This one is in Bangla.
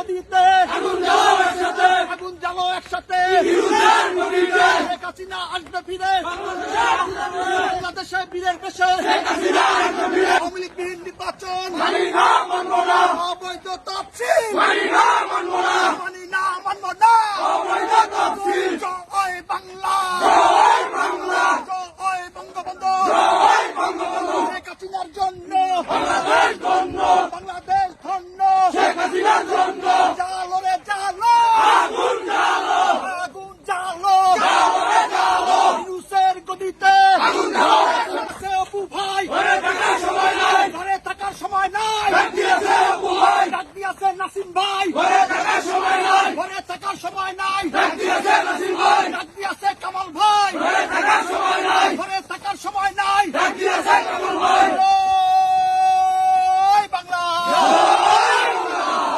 গদিতে আগুন জ্বালো একসাথে শেখ হাসিনা আসবে ফিরে বাংলাদেশে বীরের দেশে আওয়ামী লীগবিহীন নির্বাচন অবৈধ তফসিল মানি না মানব না জয় বাংলা জয় বঙ্গবন্ধু শেখ হাসিনার জন্য বাংলাদেশ ধন্য শেখ হাসিনার জন্য জালো রে জালো আগুন জালো নিউজের গদিতে অপু ভাই ঘরে থাকার সময় নাই ডাক দিয়েছে নাসিম ভাই